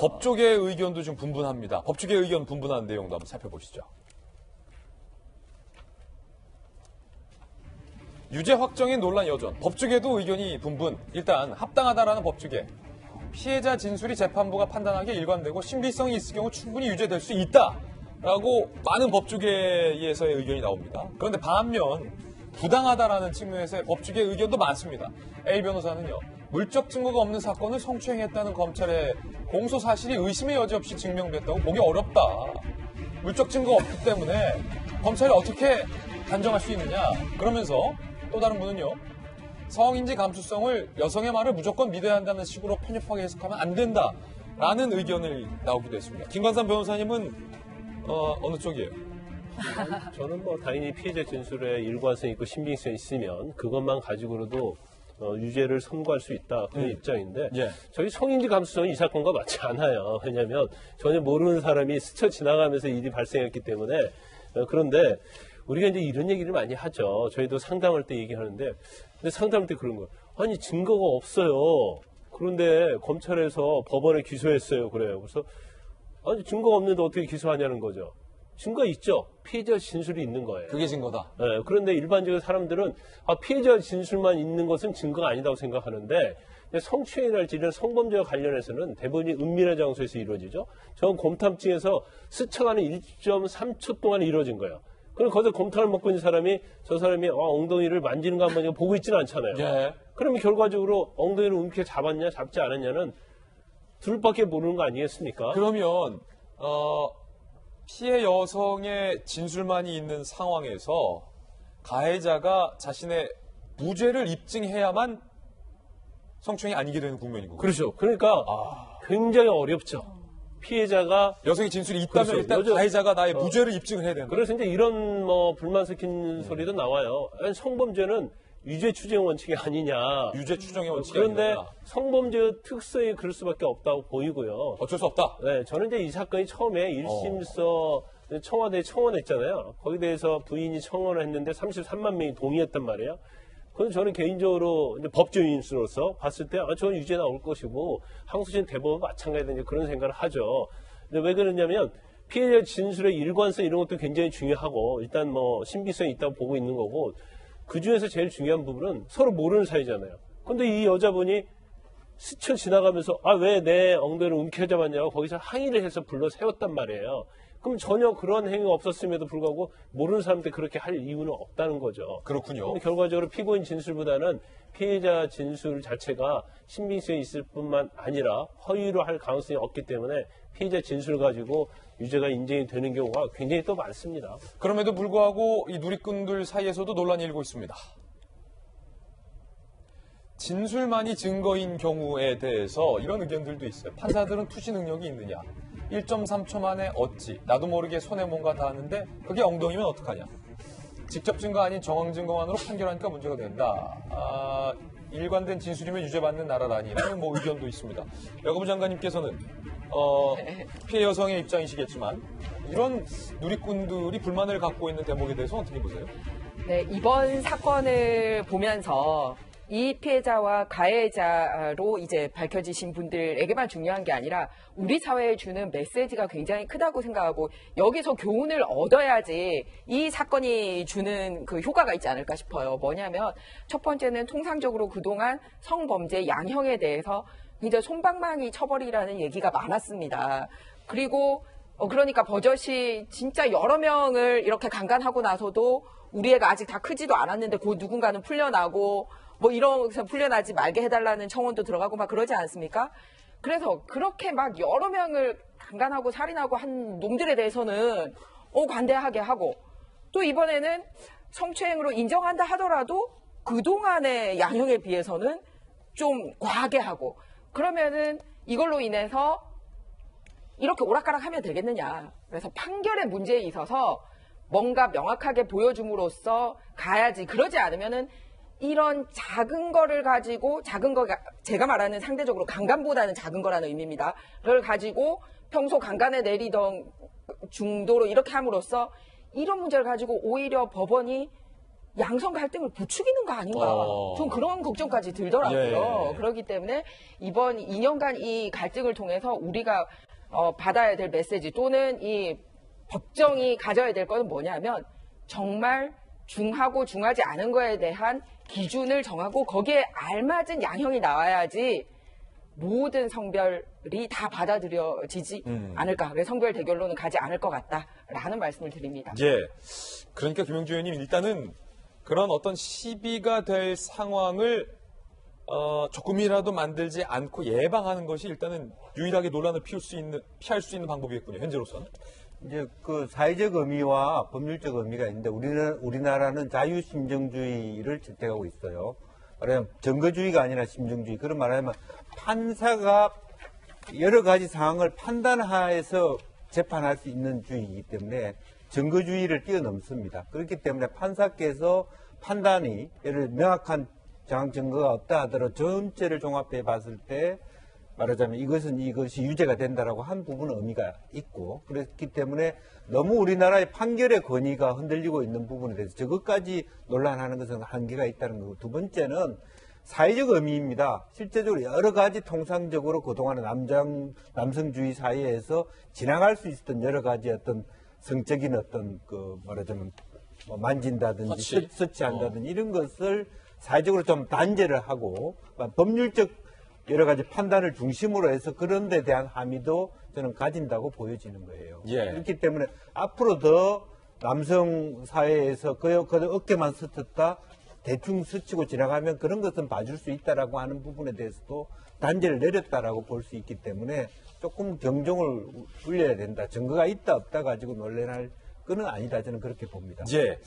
법조계의 의견도 좀 분분합니다. 법조계 의견 분분한 내용도 한번 살펴보시죠. 유죄 확정의 논란 여전. 법조계도 의견이 분분. 일단 합당하다라는 법조계. 피해자 진술이 재판부가 판단하기에 일관되고 신빙성이 있을 경우 충분히 유죄될 수 있다라고 많은 법조계에서의 의견이 나옵니다. 그런데 반면 부당하다라는 측면에서의 법조계 의견도 많습니다. A 변호사는요. 물적 증거가 없는 사건을 성추행했다는 검찰의 공소 사실이 의심의 여지 없이 증명됐다고 보기 어렵다. 물적 증거가 없기 때문에 검찰이 어떻게 단정할 수 있느냐. 그러면서 또 다른 분은요. 성인지 감수성을 여성의 말을 무조건 믿어야 한다는 식으로 편협하게 해석하면 안 된다라는 의견을 나오기도 했습니다. 김관삼 변호사님은 어느 쪽이에요? 저는 뭐 당연히 피해자 진술에 일관성 있고 신빙성이 있으면 그것만 가지고라도 유죄를 선고할 수 있다 그런 입장인데 예. 저희 성인지 감수성이 이 사건과 맞지 않아요. 왜냐하면 전혀 모르는 사람이 스쳐 지나가면서 일이 발생했기 때문에 그런데 우리가 이제 이런 얘기를 많이 하죠. 저희도 상담할 때 얘기하는데 근데 상담할 때 그런 거예요. 아니 증거가 없어요. 그런데 검찰에서 법원에 기소했어요. 그래요. 그래서 아니 증거가 없는데 어떻게 기소하냐는 거죠. 증거 있죠. 피해자 진술이 있는 거예요. 그게 증거다. 네, 그런데 일반적으로 사람들은 피해자 진술만 있는 것은 증거가 아니다고 생각하는데 성추행이랄지 이런 성범죄와 관련해서는 대부분이 은밀한 장소에서 이루어지죠. 저건 곰탕증에서 스쳐가는 1.3초 동안에 이루어진 거예요. 그럼 거기서 곰탕을 먹고 있는 사람이 저 사람이 엉덩이를 만지는 거 한번 보고 있지는 않잖아요. 예. 그러면 결과적으로 엉덩이를 움켜 잡았냐 잡지 않았냐는 둘밖에 모르는 거 아니겠습니까? 그러면 피해 여성의 진술만이 있는 상황에서 가해자가 자신의 무죄를 입증해야만 성추행이 아니게 되는 국면이고. 그렇죠. 그러니까 굉장히 어렵죠. 피해자가 여성의 진술이 있다면 그렇죠. 일단 가해자가 나의 무죄를 입증을 해야 된다. 그래서 이제 이런 불만 섞인 소리도 나와요. 아니, 성범죄는 유죄 추정 원칙이 아니냐. 유죄 추정의 원칙이 그런데 아니라 성범죄의 특성이 그럴 수밖에 없다고 보이고요. 어쩔 수 없다. 네, 저는 이제 이 사건이 처음에 1심서 청와대에 청원했잖아요. 거기에 대해서 부인이 청원을 했는데 33만 명이 동의했단 말이에요. 그건 저는 개인적으로 이제 법조인으로서 봤을 때 저는 유죄 나올 것이고 항소심 대법원 마찬가지다 그런 생각을 하죠. 근데 왜 그러냐면 피해자 진술의 일관성 이런 것도 굉장히 중요하고 일단 신빙성이 있다고 보고 있는 거고 그 중에서 제일 중요한 부분은 서로 모르는 사이잖아요. 근데 이 여자분이 스쳐 지나가면서 왜 내 엉덩이를 움켜잡았냐고 거기서 항의를 해서 불러 세웠단 말이에요. 그럼 전혀 그런 행위가 없었음에도 불구하고 모르는 사람한테 그렇게 할 이유는 없다는 거죠. 그렇군요. 근데 결과적으로 피고인 진술보다는 피해자 진술 자체가 신빙성이 있을 뿐만 아니라 허위로 할 가능성이 없기 때문에 피해자 진술 가지고 유죄가 인정이 되는 경우가 굉장히 또 많습니다. 그럼에도 불구하고 이 누리꾼들 사이에서도 논란이 일고 있습니다. 진술만이 증거인 경우에 대해서 이런 의견들도 있어요. 판사들은 투시 능력이 있느냐. 1.3초 만에 어찌 나도 모르게 손에 뭔가 닿았는데 그게 엉덩이면 어떡하냐. 직접 증거 아닌 정황 증거만으로 판결하니까 문제가 된다. 일관된 진술이면 유죄받는 나라라니라는 의견도 있습니다. 여가부 장관님께서는 피해 여성의 입장이시겠지만 이런 누리꾼들이 불만을 갖고 있는 대목에 대해서 어떻게 보세요? 네, 이번 사건을 보면서 이 피해자와 가해자로 이제 밝혀지신 분들에게만 중요한 게 아니라 우리 사회에 주는 메시지가 굉장히 크다고 생각하고 여기서 교훈을 얻어야지 이 사건이 주는 그 효과가 있지 않을까 싶어요. 뭐냐면 첫 번째는 통상적으로 그동안 성범죄 양형에 대해서 굉장히 솜방망이 처벌이라는 얘기가 많았습니다. 그리고 그러니까 버젓이 진짜 여러 명을 이렇게 강간하고 나서도 우리 애가 아직 다 크지도 않았는데 그 누군가는 풀려나고 이러면서 풀려나지 말게 해달라는 청원도 들어가고 막 그러지 않습니까? 그래서 그렇게 막 여러 명을 강간하고 살인하고 한 놈들에 대해서는 관대하게 하고 또 이번에는 성추행으로 인정한다 하더라도 그동안의 양형에 비해서는 좀 과하게 하고 그러면은 이걸로 인해서 이렇게 오락가락 하면 되겠느냐. 그래서 판결의 문제에 있어서 뭔가 명확하게 보여줌으로써 가야지. 그러지 않으면은 이런 작은 거를 가지고 작은 거가 제가 말하는 상대적으로 강간보다는 작은 거라는 의미입니다. 그걸 가지고 평소 강간에 내리던 중도로 이렇게 함으로써 이런 문제를 가지고 오히려 법원이 양성 갈등을 부추기는 거 아닌가. 전 그런 걱정까지 들더라고요. 예. 그렇기 때문에 이번 2년간 이 갈등을 통해서 우리가 받아야 될 메시지 또는 이 법정이 가져야 될 거는 뭐냐면 정말 중하고 중하지 않은 거에 대한 기준을 정하고 거기에 알맞은 양형이 나와야지 모든 성별이 다 받아들여지지 않을까. 그래서 성별 대결로는 가지 않을 것 같다라는 말씀을 드립니다. 예. 그러니까 김영주 의원님 일단은 그런 어떤 시비가 될 상황을 조금이라도 만들지 않고 예방하는 것이 일단은 유일하게 논란을 피할 수 있는 방법이겠군요. 현재로서는. 이제 그 사회적 의미와 법률적 의미가 있는데 우리나라는 자유심정주의를 채택하고 있어요. 말하자면 증거주의가 아니라 심정주의. 그런 말하면 판사가 여러 가지 상황을 판단하에서 재판할 수 있는 주의이기 때문에 증거주의를 뛰어넘습니다. 그렇기 때문에 판사께서 판단이 예를 들어 명확한 정황 증거가 없다 하더라도 전체를 종합해 봤을 때 말하자면 이것이 유죄가 된다라고 한 부분은 의미가 있고 그렇기 때문에 너무 우리나라의 판결의 권위가 흔들리고 있는 부분에 대해서 저것까지 논란하는 것은 한계가 있다는 거고 두 번째는 사회적 의미입니다. 실제적으로 여러 가지 통상적으로 그동안의 남성주의 사회에서 지나갈 수 있었던 여러 가지 어떤 성적인 어떤 그 말하자면 뭐 만진다든지 서치한다든지 이런 것을 사회적으로 좀 단죄를 하고 법률적 여러 가지 판단을 중심으로 해서 그런 데 대한 함의도 저는 가진다고 보여지는 거예요. 예. 그렇기 때문에 앞으로 더 남성 사회에서 그 어깨만 스쳤다 대충 스치고 지나가면 그런 것은 봐줄 수 있다라고 하는 부분에 대해서도 단죄를 내렸다라고 볼 수 있기 때문에 조금 경종을 울려야 된다. 증거가 있다 없다 가지고 논란할 건 아니다. 저는 그렇게 봅니다. 예.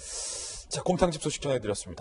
자, 곰탕집 소식 전해드렸습니다.